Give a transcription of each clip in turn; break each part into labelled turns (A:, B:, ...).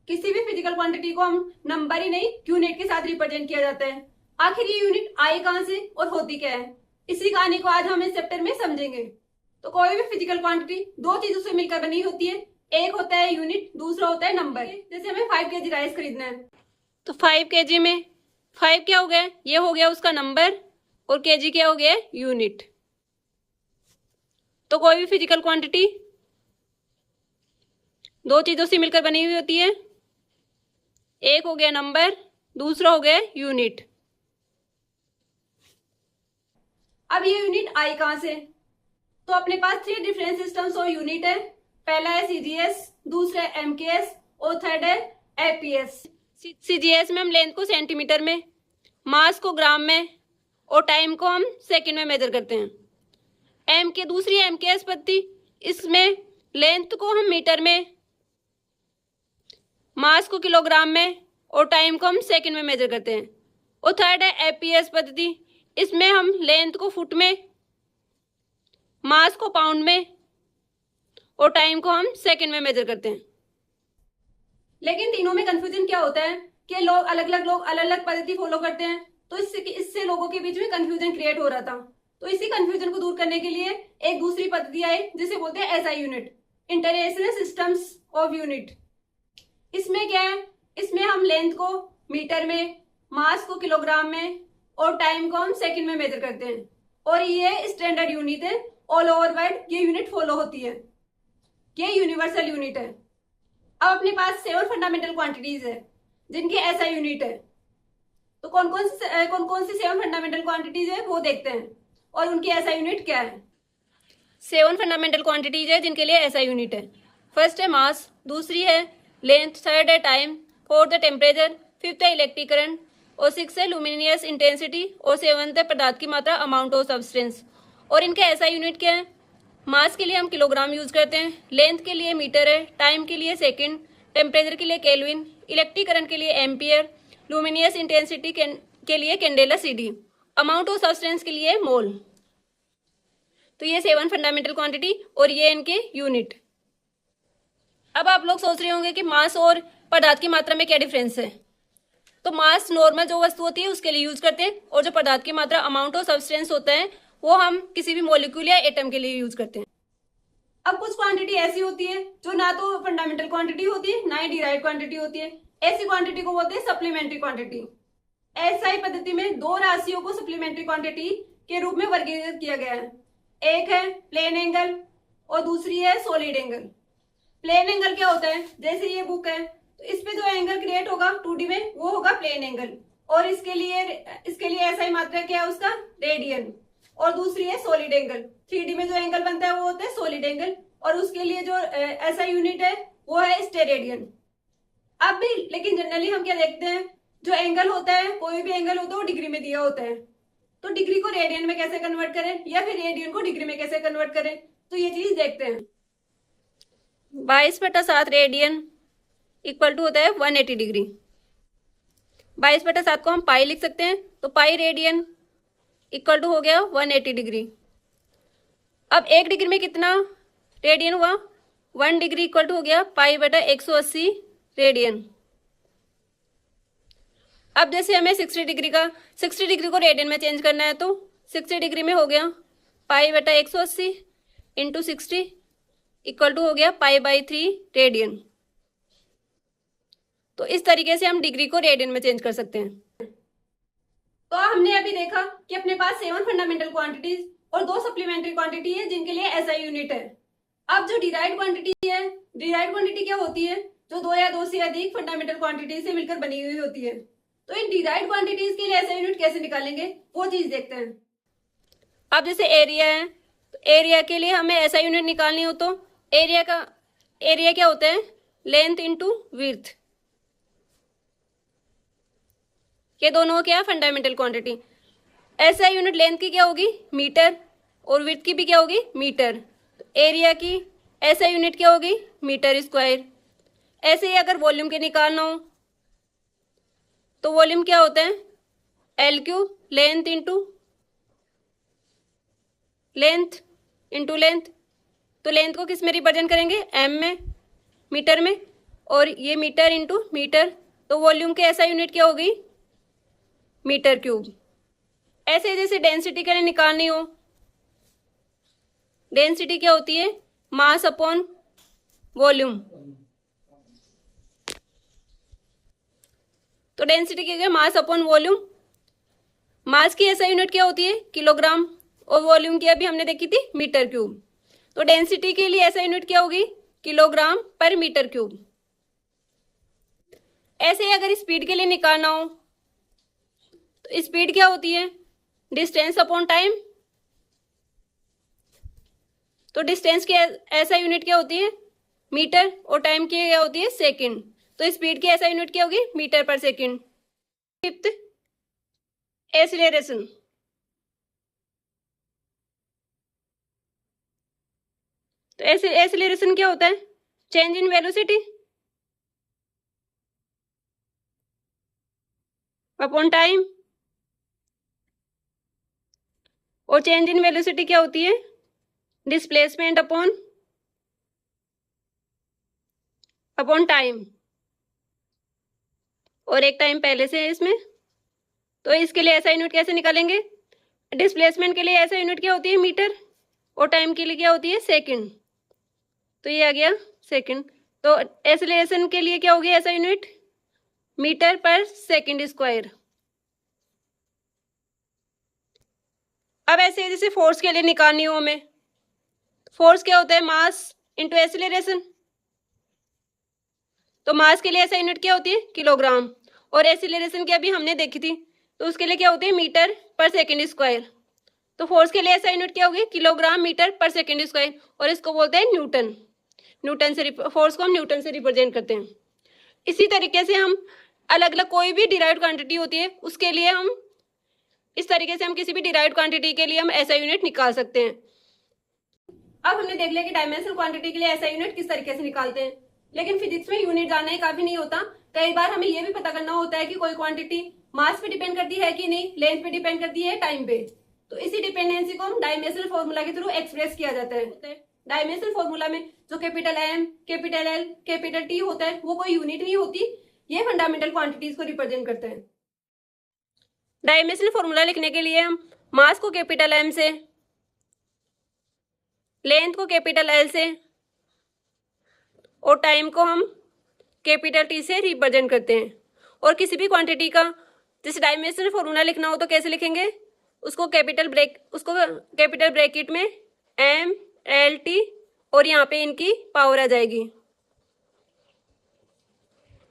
A: किसी भी physical quantity को हम नंबर ही नहीं यूनिट के साथ रिप्रेजेंट किया जाता है। आखिर ये यूनिट आई कहां से और होती क्या है, इसी कहानी को आज हम इस चैप्टर में समझेंगे। तो कोई भी फिजिकल क्वांटिटी दो चीजों से मिलकर बनी होती है, एक होता है यूनिट, दूसरा होता है नंबर। जैसे हमें 5 kg राइस खरीदना है तो 5 kg में 5 क्या हो गया, ये हो गया उसका नंबर, और kg क्या हो गया, यूनिट। तो कोई भी फिजिकल क्वांटिटी दो चीजों से मिलकर बनी हुई होती है, एक हो गया नंबर, दूसरा हो गया यूनिट। अब ये यूनिट आई कहां से, तो अपने पास 3 डिफरेंट सिस्टम्स और यूनिट है। पहला है सीजीएस, दूसरा है एमकेएस और थर्ड है एपीएस। सीजीएस में हम लेंथ को सेंटीमीटर में, मास को ग्राम में और टाइम को हम सेकंड में मेजर करते हैं। दूसरी एमकेएस पद्धति, इसमें लेंथ को हम मीटर में, मास को किलोग्राम में और टाइम को हम सेकंड में मेजर करते हैं। और थर्ड है एपीएस पद्धति, इसमें हम लेंथ को फुट में, मास को पाउंड में और टाइम को हम सेकंड में मेजर करते हैं। लेकिन तीनों में कंफ्यूजन क्या होता है कि लोग अलग अलग पद्धति फॉलो करते हैं, तो इससे लोगों के बीच में कंफ्यूजन क्रिएट हो रहा था। तो इसी कंफ्यूजन को दूर करने के लिए एक दूसरी पद्धति आई जिसे बोलते हैं SI unit, international systems of unit. इसमें क्या है, इसमें हम लेंथ को मीटर में, मास को किलोग्राम में और टाइम को हम सेकंड में मेजर करते हैं। और ये स्टैंडर्ड यूनिट है, ऑल ओवर वर्ल्ड ये यूनिट फॉलो होती है, ये यूनिवर्सल यूनिट है। अब अपने पास 7 फंडामेंटल क्वांटिटीज है जिनकी ऐसा यूनिट है। तो कौन कौन सी 7 फंडामेंटल क्वांटिटीज है वो देखते हैं और उनकी ऐसा यूनिट क्या है। 7 फंडामेंटल क्वांटिटीज है जिनके लिए ऐसा यूनिट है। फर्स्ट है मास, दूसरी है लेंथ, थर्ड है टाइम, फोर्थ है टेम्परेचर, फिफ्थ है इलेक्ट्रिक करंट और सिक्स है लुमिनियस इंटेंसिटी और सेवंथ है पदार्थ की मात्रा, अमाउंट ऑफ सब्सटेंस। और इनका ऐसा यूनिट क्या है, मास के लिए हम किलोग्राम यूज करते हैं, लेंथ के लिए मीटर है, टाइम के लिए सेकंड, टेम्परेचर के लिए केल्विन, इलेक्ट्रिक करंट के लिए एम्पियर, लुमिनियस इंटेंसिटी के लिए candela CD, amount of substance के लिए मोल। तो ये 7 फंडामेंटल क्वांटिटी और ये इनके यूनिट। अब आप लोग सोच रहे होंगे कि मास और पदार्थ की मात्रा में क्या डिफरेंस है। तो मास नॉर्मल जो वस्तु होती है उसके लिए यूज करते हैं, और जो पदार्थ की मात्रा, अमाउंट ऑफ सब्सटेंस होता है, वो हम किसी भी मॉलिक्यूल या एटम के लिए यूज करते हैं। अब कुछ क्वांटिटी ऐसी होती है जो ना तो फंडामेंटल क्वांटिटी होती है ना ही डिराइव्ड क्वांटिटी होती है। ऐसी क्वांटिटी को बोलते हैं सप्लीमेंट्री क्वांटिटी। एसआई पद्धति में दो राशियों को सप्लीमेंट्री क्वांटिटी के रूप में वर्गीकृत किया गया है। एक है प्लेन एंगल और दूसरी है सॉलिड एंगल। प्लेन एंगल क्या होता है, जैसे ये बुक है तो इस पे जो एंगल क्रिएट होगा 2D में वो होगा प्लेन एंगल, और इसके लिए ऐसा ही मात्रा क्या है उसका, रेडियन। और दूसरी है सॉलिड एंगल, 3D में जो एंगल बनता है वो होता है सॉलिड एंगल, और उसके लिए जो ऐसा यूनिट है वो है स्टेरेडियन। अब भी लेकिन जनरली हम क्या देखते हैं, जो एंगल होता है, कोई भी एंगल होता है वो डिग्री में दिया होता है, तो डिग्री को रेडियन में कैसे कन्वर्ट करें या फिर रेडियन को डिग्री में कैसे कन्वर्ट करें, तो ये चीज देखते हैं। 22/7 रेडियन इक्वल टू होता है 180 डिग्री। 22/7 को हम पाई लिख सकते हैं, तो पाई रेडियन इक्वल टू हो गया 180 डिग्री। अब 1 डिग्री में कितना रेडियन हुआ, 1 डिग्री इक्वल टू हो गया पाई/180 रेडियन। अब जैसे हमें 60 डिग्री को रेडियन में चेंज करना है, तो 60 डिग्री में हो गया पाई/180 इंटू 60 इक्वल टू हो गया पाई/3 रेडियन। तो इस तरीके से हम डिग्री को रेडियन में चेंज कर सकते हैं। तो हमने अभी देखा कि अपने पास 7 फंडामेंटल क्वांटिटीज और 2 सप्लीमेंट्री क्वांटिटी है जिनके लिए एसआई यूनिट है। अब जो डिराइव्ड क्वांटिटी है, डिराइव्ड क्वांटिटी क्या होती है, जो 2 या 2 से अधिक फंडामेंटल क्वांटिटी से मिलकर बनी हुई होती है। तो इन डिराइव्ड क्वांटिटीज के लिए एसआई यूनिट कैसे निकालेंगे वो चीज देखते हैं। अब जैसे एरिया है, तो एरिया के लिए हमें एसआई यूनिट निकालनी हो, तो एरिया क्या होता है, लेंथ इंटू विड्थ। ये दोनों क्या है, फंडामेंटल क्वांटिटी। ऐसा यूनिट लेंथ की क्या होगी, मीटर, और विड्थ की भी क्या होगी, मीटर। तो एरिया की ऐसा यूनिट क्या होगी, मीटर स्क्वायर। ऐसे ही अगर वॉल्यूम के निकालना हो तो वॉल्यूम क्या होता है, LQ, लेंथ इंटू लेंथ। तो लेंथ को किस में रिप्रेजेंट करेंगे, M में, मीटर में, और ये मीटर इंटू मीटर, तो वॉल्यूम की ऐसा यूनिट क्या होगी, मीटर क्यूब। ऐसे जैसे डेंसिटी के लिए निकालनी हो, डेंसिटी क्या होती है, मास अपॉन वॉल्यूम। तो डेंसिटी क्या है, मास अपॉन वॉल्यूम। मास की ऐसा यूनिट क्या होती है, किलोग्राम, और वॉल्यूम की अभी हमने देखी थी मीटर क्यूब। तो डेंसिटी के लिए ऐसा यूनिट क्या होगी, किलोग्राम पर मीटर क्यूब। ऐसे ही अगर स्पीड के लिए निकालना हो, तो स्पीड क्या होती है, डिस्टेंस अपॉन टाइम। तो डिस्टेंस की ऐसा यूनिट क्या होती है, मीटर, और टाइम की क्या होती है, सेकंड। तो स्पीड की ऐसा यूनिट क्या होगी, मीटर पर सेकंड। Fifth, acceleration. तो एक्सीलरेशन क्या होता है, change in velocity upon time. और चेंज इन वेलोसिटी क्या होती है, डिस्प्लेसमेंट अपॉन टाइम। और एक टाइम पहले से है इसमें। तो इसके लिए ऐसा यूनिट कैसे निकालेंगे, डिस्प्लेसमेंट के लिए ऐसा यूनिट क्या होती है, मीटर, और टाइम के लिए क्या होती है, सेकंड। तो ये आ गया सेकंड। तो एक्सीलरेशन के लिए क्या होगी ऐसा यूनिट, मीटर पर सेकंड स्क्वायर। अब ऐसे जैसे फोर्स के लिए निकालनी हो हमें, फोर्स क्या होता है, मास इंटू एक्सीलरेशन। तो मास के लिए ऐसा यूनिट क्या होती है, किलोग्राम, और एक्सीलरेशन की अभी हमने देखी थी, तो उसके लिए क्या होती है, मीटर पर सेकंड स्क्वायर। तो फोर्स के लिए ऐसा यूनिट क्या होगी, किलोग्राम मीटर पर सेकंड स्क्वायर, और इसको बोलते हैं न्यूटन। न्यूटन से फोर्स को हम न्यूटन से रिप्रेजेंट करते हैं। इसी तरीके से हम अलग अलग कोई भी डिराइव्ड क्वांटिटी होती है उसके लिए हम इस तरीके से हम किसी भी डिराइव्ड क्वांटिटी के लिए हम ऐसा यूनिट निकाल सकते हैं। अब हमने देख लिया कि डायमेंशनल क्वांटिटी के लिए ऐसा यूनिट किस तरीके से निकालते हैं। लेकिन फिजिक्स में यूनिट जानना ही काफी नहीं होता, कई बार हमें यह भी पता करना होता है कि कोई क्वांटिटी मास पे डिपेंड करती है कि नहीं, लेंथ पे डिपेंड करती है, टाइम पे। तो इसी डिपेंडेंसी को हम डायमेंशनल फॉर्मूला के थ्रू एक्सप्रेस किया जाता है। डायमेंशनल फॉर्मूला में जो capital M, capital L, capital T होता है वो कोई यूनिट नहीं होती, ये फंडामेंटल क्वांटिटीज को रिप्रेजेंट करते हैं। डायमेंशनल फॉर्मूला लिखने के लिए हम मास को कैपिटल एम से, लेंथ को कैपिटल एल से, और टाइम को हम कैपिटल टी से रिप्रेजेंट करते हैं। और किसी भी क्वांटिटी का जैसे डायमेंशनल फॉर्मूला लिखना हो तो कैसे लिखेंगे, उसको कैपिटल ब्रैकेट में एम एल टी, और यहाँ पे इनकी पावर आ जाएगी।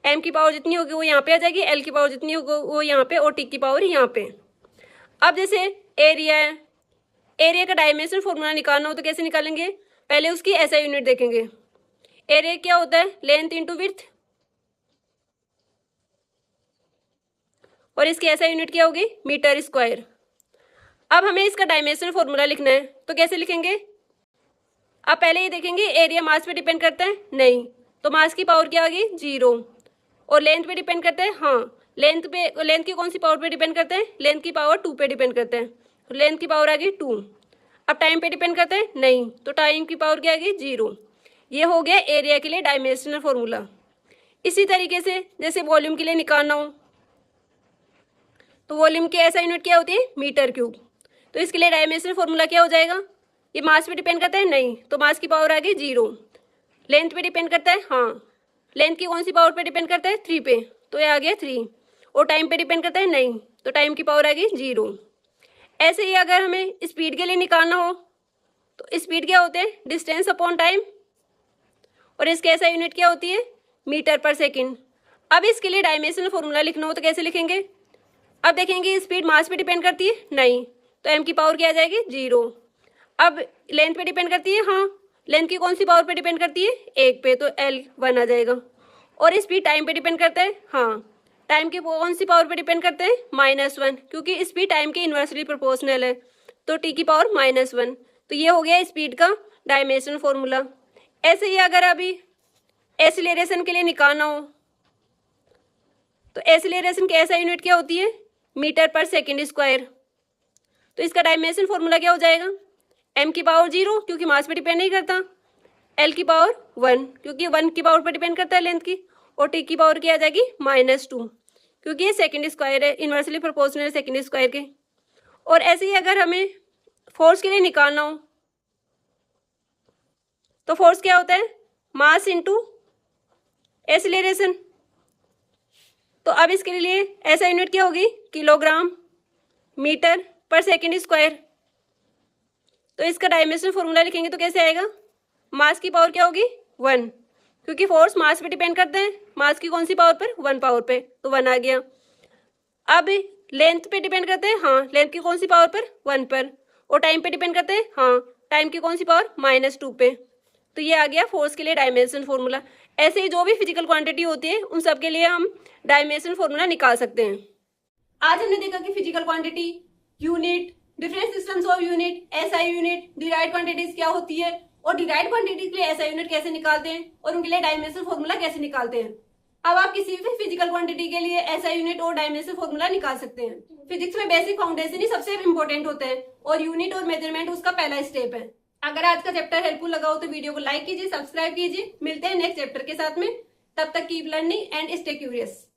A: एम की पावर जितनी होगी वो यहाँ पे आ जाएगी, एल की पावर जितनी होगी वो यहाँ पे, और टी की पावर यहाँ पे। अब जैसे एरिया है, एरिया का डायमेंशनल फॉर्मूला निकालना हो तो कैसे निकालेंगे, पहले उसकी ऐसा यूनिट देखेंगे। एरिया क्या होता है, लेंथ इंटू विड्थ, और इसकी ऐसा यूनिट क्या होगी, मीटर स्क्वायर। अब हमें इसका डायमेंशनल फॉर्मूला लिखना है तो कैसे लिखेंगे, अब पहले ये देखेंगे एरिया मास पे डिपेंड करता है, नहीं, तो मास की पावर क्या होगी, 0। और लेंथ पे डिपेंड करता है, हाँ, लेंथ की कौन सी पावर पे डिपेंड करता है, लेंथ की पावर 2 पे डिपेंड करता है, तो लेंथ की पावर आ गई 2। अब टाइम पे डिपेंड करता है, नहीं, तो टाइम की पावर क्या आ गई, 0। ये हो गया एरिया के लिए डायमेंशनल फॉर्मूला। इसी तरीके से जैसे वॉल्यूम के लिए निकालना हो तो वॉल्यूम की ऐसा यूनिट क्या होती है, मीटर क्यूब। तो इसके लिए डायमेंशनल फॉर्मूला क्या हो जाएगा, ये मास पे डिपेंड करता है, नहीं, तो मास की पावर आ गई 0। लेंथ पे डिपेंड करता है, हाँ, लेंथ की कौन सी पावर पे डिपेंड करता है, 3 पे, तो ये आ गया 3। और टाइम पे डिपेंड करता है, नहीं, तो टाइम की पावर आ गई 0। ऐसे ही अगर हमें स्पीड के लिए निकालना हो तो स्पीड क्या होते हैं, डिस्टेंस अपॉन टाइम, और इसके ऐसा यूनिट क्या होती है, मीटर पर सेकेंड। अब इसके लिए डायमेंशनल फॉर्मूला लिखना हो तो कैसे लिखेंगे, अब देखेंगे स्पीड मास पे डिपेंड करती है, नहीं, तो एम की पावर क्या आ जाएगी, 0। अब लेंथ पे डिपेंड करती है, हाँ, लेंथ की कौन सी पावर पे डिपेंड करती है, 1 पे, तो एल 1 आ जाएगा। और स्पीड टाइम पे डिपेंड करता है, हाँ, टाइम की कौन सी पावर पे डिपेंड करते हैं, -1, क्योंकि स्पीड टाइम के इन्वर्सली प्रोपोर्शनल है, तो टी की पावर -1। तो ये हो गया स्पीड का डायमेंशनल फॉर्मूला। ऐसे ही अगर अभी एक्सीलरेशन के लिए निकालना हो तो एक्सीलरेशन की ऐसा यूनिट क्या होती है, मीटर पर सेकेंड स्क्वायर। तो इसका डायमेंशन फॉर्मूला क्या हो जाएगा, एम की पावर 0, क्योंकि मास पे डिपेंड नहीं करता, L की पावर 1, क्योंकि 1 की पावर पर डिपेंड करता है लेंथ की, और T की पावर क्या आ जाएगी -2, क्योंकि ये सेकेंड स्क्वायर है, इन्वर्सली प्रोपोर्शनल सेकेंड स्क्वायर के। और ऐसे ही अगर हमें फोर्स के लिए निकालना हो तो फोर्स क्या होता है, मास इंटू एक्सीलरेशन। तो अब इसके लिए ऐसा यूनिट क्या होगी, किलोग्राम मीटर पर सेकेंड स्क्वायर। तो इसका डायमेंशनल फॉर्मूला लिखेंगे तो कैसे आएगा, मास की पावर क्या होगी 1, क्योंकि फोर्स मास पे डिपेंड करते हैं, मास की कौन सी पावर पर, 1 पावर पे, तो 1 आ गया। अब लेंथ पे डिपेंड करते हैं, हाँ लेंथ की कौन सी पावर पर, 1 पर। और टाइम पे डिपेंड करते हैं, हाँ टाइम की कौन सी पावर, -2 पे। तो ये आ गया फोर्स के लिए डायमेंशन फॉर्मूला। ऐसे ही जो भी फिजिकल क्वांटिटी होती है उन सब के लिए हम डायमेंशन फॉर्मूला निकाल सकते हैं। आज हमने देखा कि physical quantity, unit, different systems of unit, SI unit, derived quantities क्या होती है, और डिराइव्ड क्वांटिटी के लिए एसआई यूनिट कैसे निकालते हैं, और उनके लिए डायमेंशन फॉर्मूला कैसे निकालते हैं। अब आप किसी भी फिजिकल क्वांटिटी के लिए एसआई यूनिट और डायमेंशन फॉर्मूला निकाल सकते हैं। फिजिक्स में बेसिक फाउंडेशन ही सबसे इंपॉर्टेंट होता है, और यूनिट और मेजरमेंट उसका पहला स्टेप है। अगर आज का चैप्टर हेल्पफुल लगा हो तो वीडियो को लाइक कीजिए, सब्सक्राइब कीजिए। मिलते हैं नेक्स्ट चैप्टर के साथ में, तब तक keep learning and stay curious.